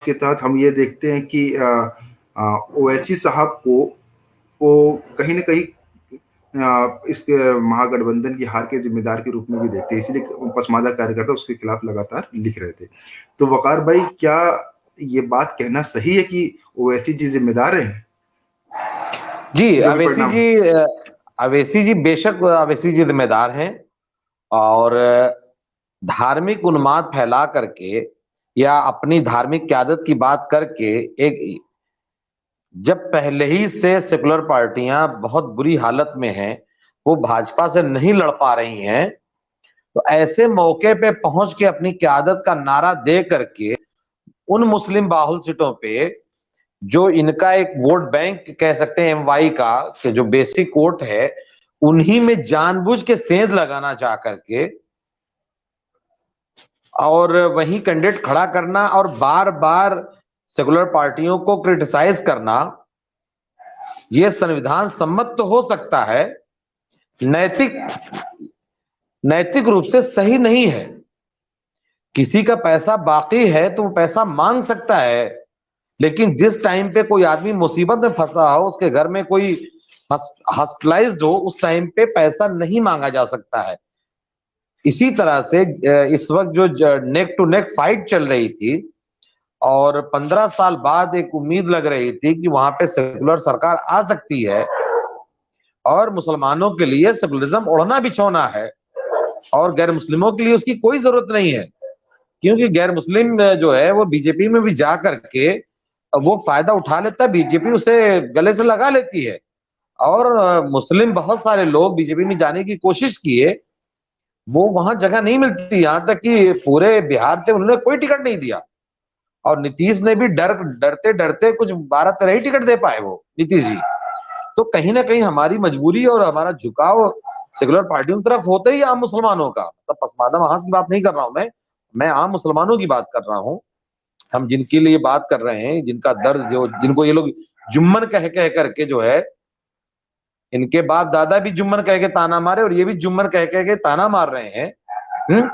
के तहत हम ये देखते हैं कि ओवैसी साहब को वो कहीं न कहीं इस महागठबंधन की हार के जिम्मेदार के रूप में भी देखते हैं, इसीलिए पसमानदा कार्यकर्ता उसके खिलाफ लगातार लिख रहे थे। तो वकार भाई, क्या ये बात कहना सही है कि ओवैसी जी जिम्मेदार हैं जी? जो भी परिणाम है? अवैसी जी बेशक अवैसी जी जिम्मेदार हैं। और धार्मिक उन्माद फैला करके या अपनी धार्मिक क्यादत की बात करके, एक जब पहले ही से सेकुलर पार्टियां बहुत बुरी हालत में हैं, वो भाजपा से नहीं लड़ पा रही हैं, तो ऐसे मौके पे पहुंच के अपनी क्यादत का नारा दे करके उन मुस्लिम बाहुल सीटों पे, जो इनका एक वोट बैंक कह सकते हैं एमवाई का, कि जो बेसिक वोट है, उन्हीं में जानबूझ के सेंध लगाना चाह करके और वही कैंडिडेट खड़ा करना और बार बार सेकुलर पार्टियों को क्रिटिसाइज करना, यह संविधान सम्मत तो हो सकता है, नैतिक नैतिक रूप से सही नहीं है। किसी का पैसा बाकी है तो वो पैसा मांग सकता है, लेकिन जिस टाइम पे कोई आदमी मुसीबत में फंसा हो, उसके घर में कोई हॉस्पिटलाइज्ड हो, उस टाइम पे पैसा नहीं मांगा जा सकता है। इसी तरह से इस वक्त जो नेक टू नेक फाइट चल रही थी और 15 साल बाद एक उम्मीद लग रही थी कि वहां पे सेकुलर सरकार आ सकती है और मुसलमानों के लिए सेकुलरिज्म ओढ़ना बिछोना है और गैर मुस्लिमों के लिए उसकी कोई जरूरत नहीं है, क्योंकि गैर मुस्लिम जो है वो बीजेपी में भी जा करके वो फायदा उठा लेता है, बीजेपी उसे गले से लगा लेती है। और मुस्लिम बहुत सारे लोग बीजेपी में जाने की कोशिश किए, वो वहां जगह नहीं मिलती, यहां तक कि पूरे बिहार से उन्होंने कोई टिकट नहीं दिया और नीतीश ने भी डरते डरते कुछ 12-13 ही टिकट दे पाए वो नीतीश जी। तो कहीं ना कहीं हमारी मजबूरी और हमारा झुकाव सेकुलर पार्टियों की तरफ होता ही आम मुसलमानों का, तो पसमानदा महाज की बात नहीं कर रहा हूं मैं आम मुसलमानों की बात कर रहा हूं। हम जिनके लिए बात कर रहे हैं, जिनका दर्द, जो जिनको ये लोग जुम्मन कह करके जो है, इनके बाप दादा भी जुम्मन कह के ताना मारे और ये भी जुम्मन कह के ताना मार रहे हैं।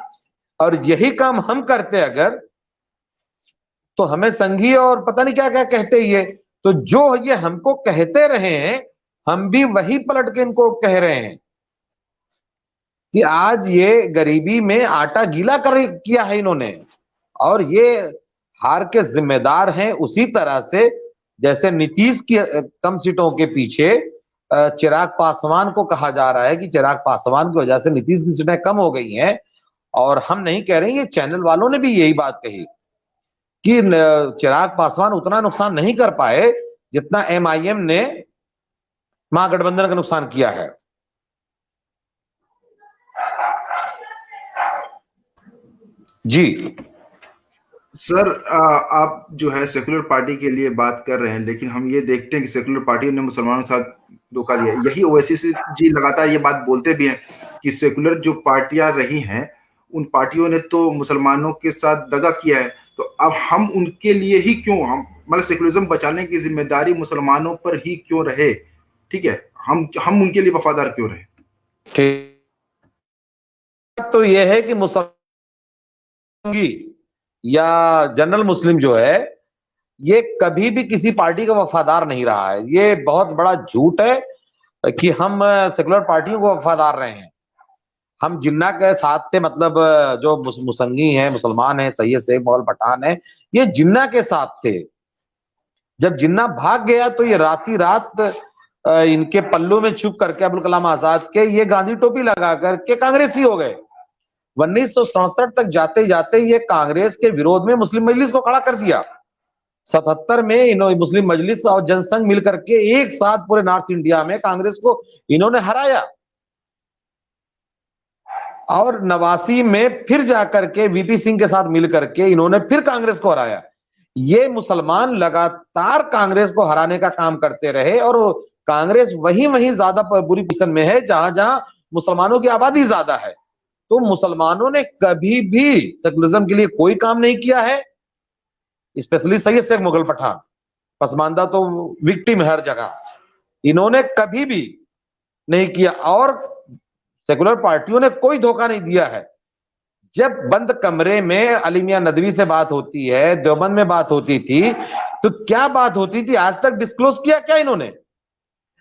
और यही काम हम करते अगर, तो हमें संघी और पता नहीं क्या क्या कहते ये, तो जो ये हमको कहते रहे हैं, हम भी वही पलट के इनको कह रहे हैं कि आज ये गरीबी में आटा गीला कर किया है इन्होंने, और ये हार के जिम्मेदार हैं उसी तरह से जैसे नीतीश की कम सीटों के पीछे चिराग पासवान को कहा जा रहा है कि चिराग पासवान की वजह से नीतीश की सीटें कम हो गई हैं। और हम नहीं कह रहे, ये चैनल वालों ने भी यही बात कही कि चिराग पासवान उतना नुकसान नहीं कर पाए जितना एमआईएम ने महागठबंधन का नुकसान किया है। जी सर, आप जो है सेकुलर पार्टी के लिए बात कर रहे हैं, लेकिन हम ये देखते हैं कि सेकुलर पार्टी ने मुसलमानों के साथ धोखा दिया। यही ओवैसी जी लगातार ये बात बोलते भी हैं कि सेकुलर जो पार्टियां रही हैं, उन पार्टियों ने तो मुसलमानों के साथ दगा किया है, तो अब हम उनके लिए ही क्यों, हम मतलब सेकुलरिज्म बचाने की जिम्मेदारी मुसलमानों पर ही क्यों रहे? ठीक है, हम उनके लिए वफादार क्यों रहे? ठीक, तो यह है कि मुसलमानी या जनरल मुस्लिम जो है, ये कभी भी किसी पार्टी का वफादार नहीं रहा है। ये बहुत बड़ा झूठ है कि हम सेकुलर पार्टियों को वफादार रहे हैं। हम जिन्ना के साथ थे, मतलब जो मुसंगी हैं, मुसलमान हैं, सैयद शेख मुगल पठान है, ये जिन्ना के साथ थे। जब जिन्ना भाग गया तो ये राती रात इनके पल्लू में छुप करके अब्दुल कलाम आजाद के ये गांधी टोपी लगा करके कांग्रेसी हो गए। 1967 तक जाते जाते ये कांग्रेस के विरोध में मुस्लिम मजलिस को खड़ा कर दिया। 77 में इन्होंने मुस्लिम मजलिस और जनसंघ मिलकर के एक साथ पूरे नॉर्थ इंडिया में कांग्रेस को इन्होंने हराया। और 89 में फिर जाकर के वीपी सिंह के साथ मिलकर के इन्होंने फिर कांग्रेस को हराया। ये मुसलमान लगातार कांग्रेस को हराने का काम करते रहे और कांग्रेस वहीं वहीं ज्यादा बुरी पोजीशन में है जहां जहां मुसलमानों की आबादी ज्यादा है। तो मुसलमानों ने कभी भी सेकुलरिज्म के लिए कोई काम नहीं किया है, स्पेशली सैयद शेख मुगल पठान। पसमानदा तो विक्टिम है हर जगह, इन्होंने कभी भी नहीं किया। और सेकुलर पार्टियों ने कोई धोखा नहीं दिया है। जब बंद कमरे में अली मियां नदवी से बात होती है, देवबंद में बात होती थी, तो क्या बात होती थी आज तक डिस्क्लोज किया क्या इन्होंने?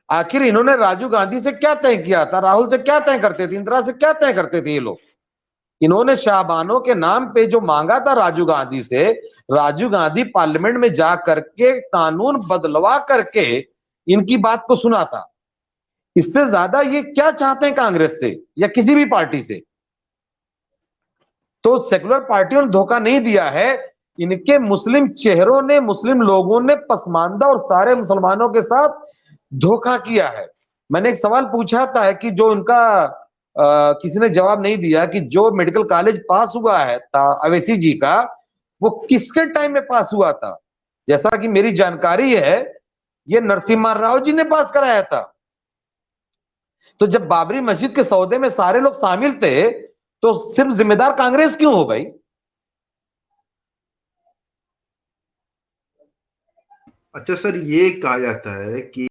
आखिर इन्होंने राजीव गांधी से क्या तय किया था, राहुल से क्या तय करते थे, इंदिरा से क्या तय करते थे ये लोग? इन्होंने शाहबानों के नाम पे जो मांगा था राजीव गांधी से, राजीव गांधी पार्लियामेंट में जा करके कानून बदलवा करके इनकी बात को सुना था। इससे ज्यादा ये क्या चाहते हैं कांग्रेस से या किसी भी पार्टी से? तो सेकुलर पार्टियों ने धोखा नहीं दिया है, इनके मुस्लिम चेहरों ने, मुस्लिम लोगों ने पसमानदा और सारे मुसलमानों के साथ धोखा किया है। मैंने एक सवाल पूछा था कि जो उनका किसी ने जवाब नहीं दिया कि जो मेडिकल कॉलेज पास हुआ है अवैसी जी का, वो किसके टाइम में पास हुआ था? जैसा कि मेरी जानकारी है, ये नरसिम्हा राव जी ने पास कराया था। तो जब बाबरी मस्जिद के सौदे में सारे लोग शामिल थे, तो सिर्फ जिम्मेदार कांग्रेस क्यों हो भाई? अच्छा सर, ये कहा जाता है कि